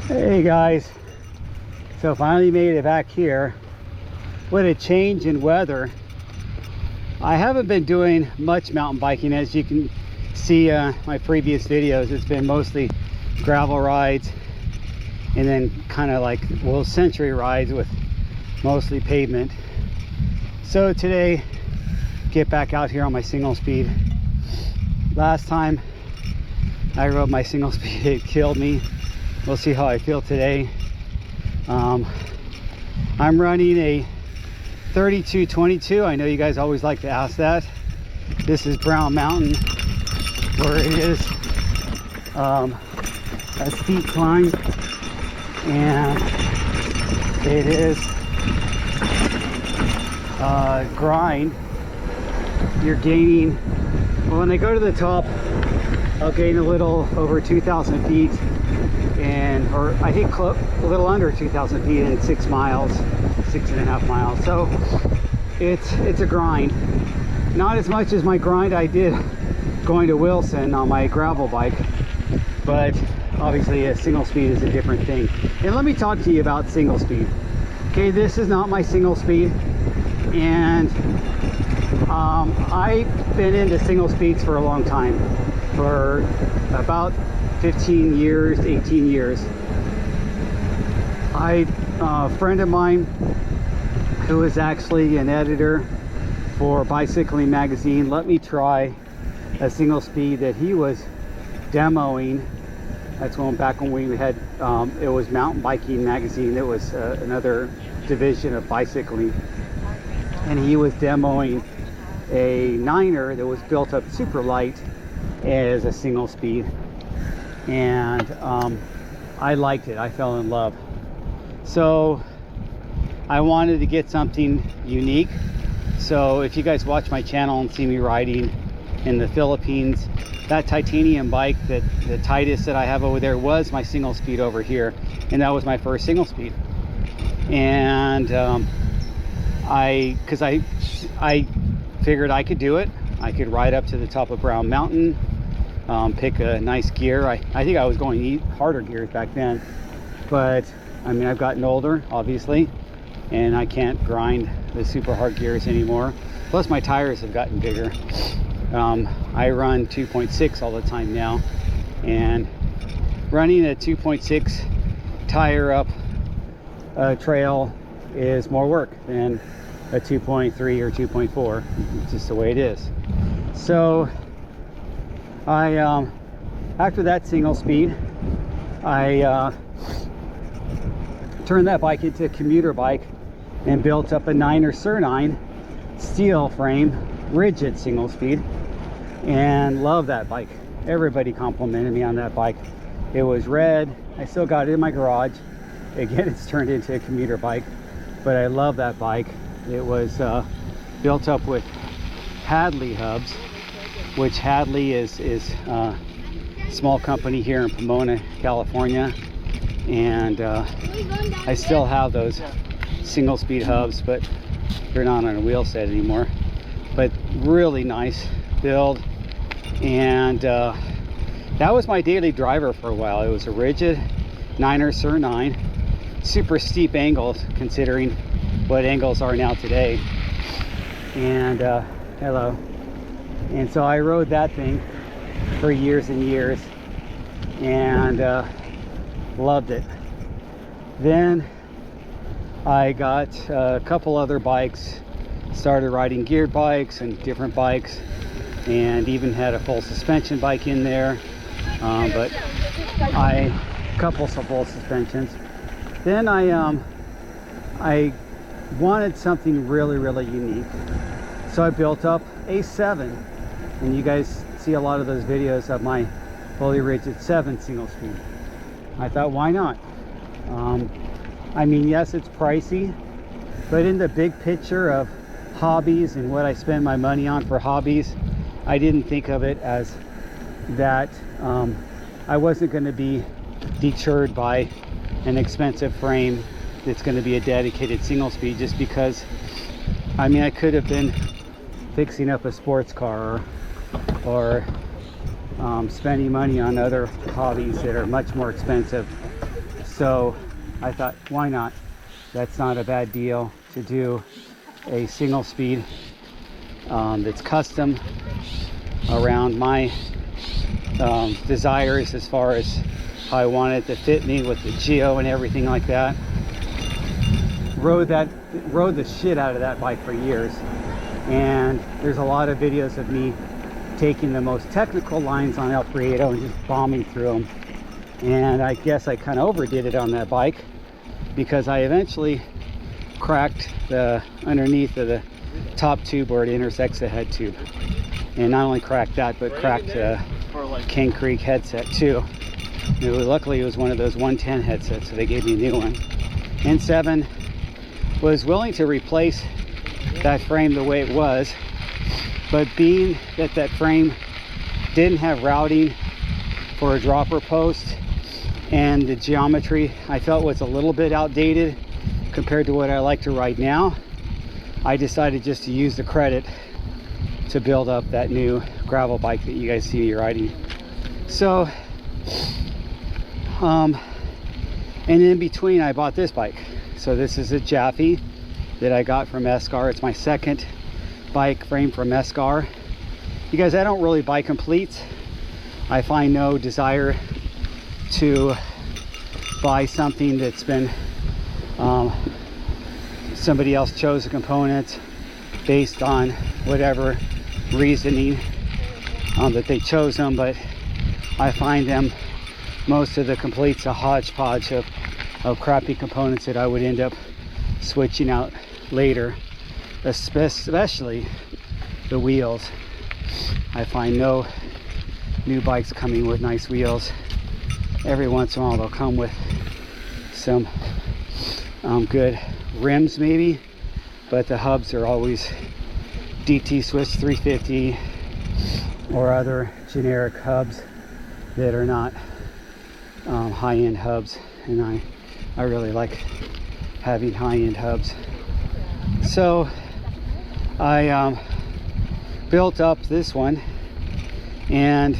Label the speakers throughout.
Speaker 1: Hey guys, so finally made it back here. What a change in weather. I haven't been doing much mountain biking, as you can see my previous videos. It's been mostly gravel rides and then kind of like century rides with mostly pavement. So today, get back out here on my single speed. Last time I rode my single speed, it killed me. We'll see how I feel today. I'm running a 3222. I know you guys always like to ask that. This is Brown Mountain, where it is a steep climb, and it is grind. You're gaining, well, when I go to the top, I'll gain a little over 2,000 feet, or I think a little under 2,000 feet in 6 miles, 6.5 miles. So it's a grind. Not as much as my grind I did going to Wilson on my gravel bike, but obviously a single speed is a different thing. And let me talk to you about single speed. Okay, this is not my single speed, and I've been into single speeds for a long time, for about 15 years, 18 years. A friend of mine who is actually an editor for Bicycling Magazine let me try a single speed that he was demoing. That's going back when we had, it was Mountain Biking Magazine. It was another division of bicycling. And he was demoing a Niner that was built up super light as a single speed. And I liked it. I fell in love. So I wanted to get something unique. So if you guys watch my channel and see me riding in the Philippines, that titanium bike, the Titus that I have over there, was my single speed over here, and that was my first single speed. And I figured I could do it. I could ride up to the top of Brown Mountain, pick a nice gear. I think I was going harder gears back then, but I mean, I've gotten older, obviously, and I can't grind the super hard gears anymore. Plus my tires have gotten bigger. I run 2.6 all the time now, and running a 2.6 tire up a trail is more work than a 2.3 or 2.4. It's just the way it is. So I after that single speed, I turned that bike into a commuter bike and built up a Niner Sir9 steel frame rigid single speed, and love that bike. Everybody complimented me on that bike. It was red. I still got it in my garage. Again, it's turned into a commuter bike, but I love that bike. It was built up with Hadley hubs, which Hadley is a small company here in Pomona, California, and I still have those single speed hubs, but they're not on a wheel set anymore. But really nice build, and that was my daily driver for a while. It was a rigid Niner Sir9, super steep angles considering what angles are now today. And hello. And so I rode that thing for years and years, and loved it. Then I got a couple other bikes, started riding geared bikes and different bikes, and even had a full suspension bike in there, but couple of full suspensions. Then I wanted something really unique, so I built up a 7, and you guys see a lot of those videos of my fully rigid 7 single speed. I thought, why not? I mean, yes, it's pricey, but in the big picture of hobbies and what I spend my money on for hobbies, I didn't think of it as that. I wasn't going to be deterred by an expensive frame that's going to be a dedicated single speed, just because, I mean, I could have been fixing up a sports car or spending money on other hobbies that are much more expensive. So I thought, why not? That's not a bad deal to do a single speed that's custom around my desires as far as how I want it to fit me with the geo and everything like that. Rode the shit out of that bike for years, and there's a lot of videos of me taking the most technical lines on El Prieto and just bombing through them. And I guess I kind of overdid it on that bike, because I eventually cracked the underneath of the top tube where it intersects the head tube. And not only cracked that, but cracked the King Creek headset too. Luckily it was one of those 110 headsets, so they gave me a new one. N7 was willing to replace that frame the way it was, but being that that frame didn't have routing for a dropper post, and the geometry I felt was a little bit outdated compared to what I like to ride now, I decided just to use the credit to build up that new gravel bike that you guys see me riding. So and in between I bought this bike. So this is a Jaffe that I got from Escar. It's my second bike frame from Escar. You guys, I don't really buy completes. I find no desire to buy something that's been somebody else chose the components based on whatever reasoning that they chose them, but I find them, most of the completes, a hodgepodge of crappy components that I would end up switching out later, especially the wheels. I find no new bikes coming with nice wheels. Every once in a while they'll come with some good rims maybe, but the hubs are always DT Swiss 350 or other generic hubs that are not high-end hubs, and I really like having high-end hubs. So I built up this one, and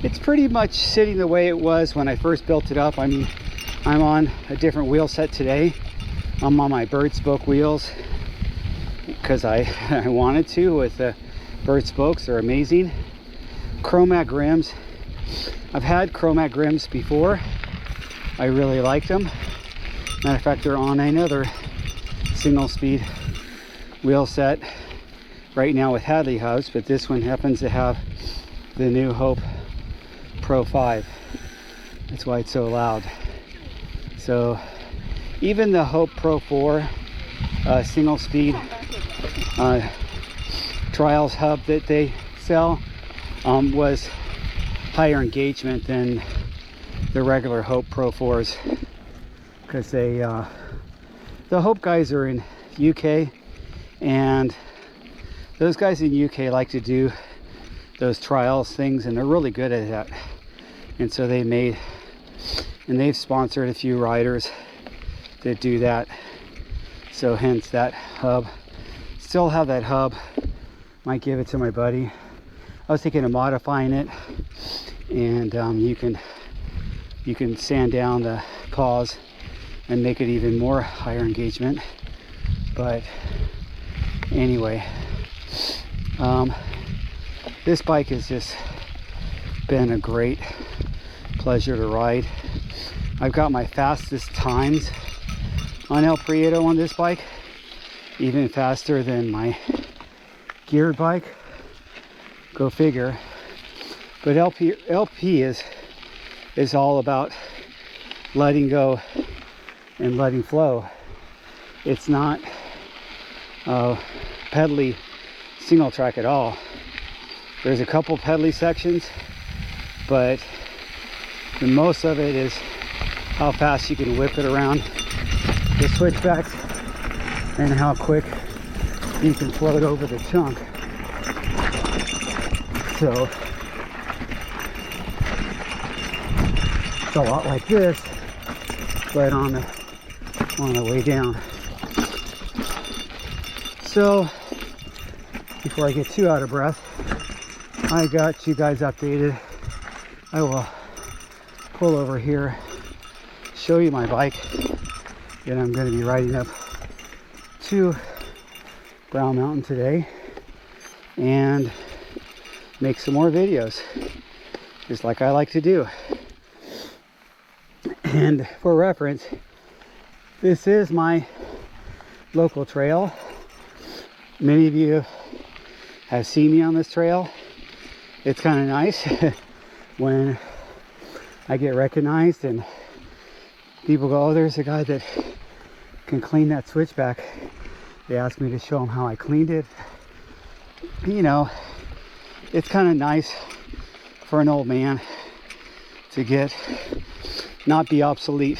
Speaker 1: it's pretty much sitting the way it was when I first built it up. I mean, I'm on a different wheel set today. I'm on my bird spoke wheels because I wanted to, with the bird spokes. They're amazing. Chromac rims. I've had Chromac rims before. I really liked them. Matter of fact, they're on another single speed wheel set right now with Hadley hubs, but this one happens to have the new Hope Pro 5. That's why it's so loud. So even the Hope Pro 4 single speed trials hub that they sell was higher engagement than the regular Hope Pro 4s, because they the Hope guys are in UK, and those guys in UK like to do those trials things, and they're really good at that. And so they made, and they've sponsored a few riders that do that. So hence that hub. Still have that hub. Might give it to my buddy. I was thinking of modifying it, and you can sand down the paws and make it even more higher engagement. But anyway, this bike has just been a great pleasure to ride. I've got my fastest times on El Prieto on this bike, even faster than my geared bike. Go figure. But LP is all about letting go and letting flow. It's not pedally single track at all. There's a couple pedally sections, but the most of it is how fast you can whip it around the switchbacks and how quick you can float over the chunk. So it's a lot like this, but on the way down. So before I get too out of breath, I got you guys updated. I will pull over here show you my bike. And I'm going to be riding up to Brown Mountain today and make some more videos, just like I like to do. And for reference, this is my local trail. Many of you have seen me on this trail. It's kind of nice when I get recognized and people go, oh, there's a guy that can clean that switchback. They asked me to show them how I cleaned it. You know, it's kind of nice for an old man to not be obsolete.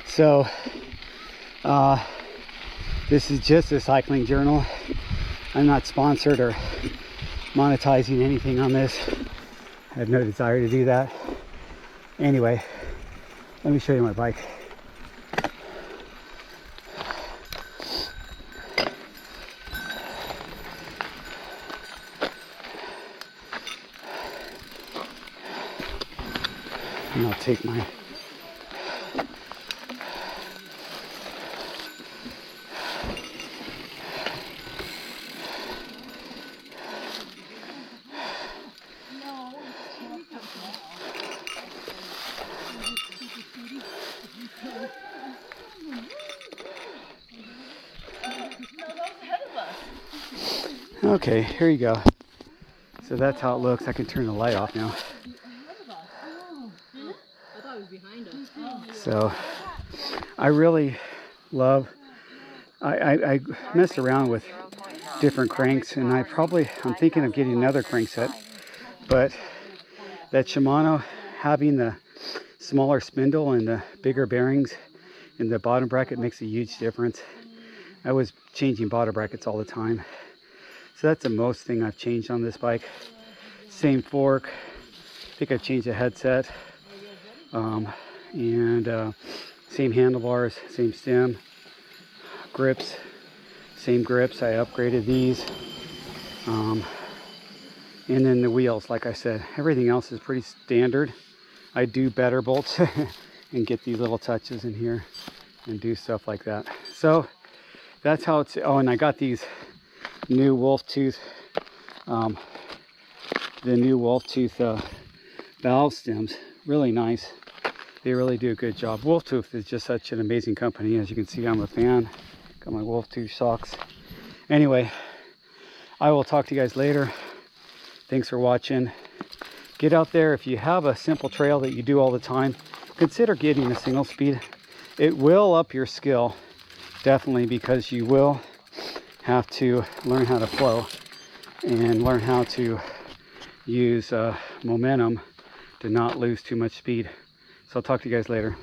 Speaker 1: So this is just a cycling journal. I'm not sponsored or monetizing anything on this. I have no desire to do that. Anyway, let me show you my bike. And I'll take my okay, here you go. So that's how it looks. I can turn the light off now. So I really love, I messed around with different cranks, and I'm thinking of getting another crank set, but that Shimano having the smaller spindle and the bigger bearings in the bottom bracket makes a huge difference. I was changing bottom brackets all the time. So that's the most thing I've changed on this bike. Same fork. I think I've changed the headset. And same handlebars, same stem. Grips, same grips. I upgraded these. And then the wheels, like I said, everything else is pretty standard. I do better bolts and get these little touches in here and do stuff like that. So that's how it's, oh, and I got these new Wolf Tooth, the new Wolf Tooth valve stems. Really nice. They really do a good job. Wolf Tooth is just such an amazing company. As you can see, I'm a fan. Got my Wolf Tooth socks. Anyway, I will talk to you guys later. Thanks for watching. Get out there. If you have a simple trail that you do all the time, consider getting a single speed. It will up your skill, definitely, because you will have to learn how to flow and learn how to use momentum to not lose too much speed. So I'll talk to you guys later.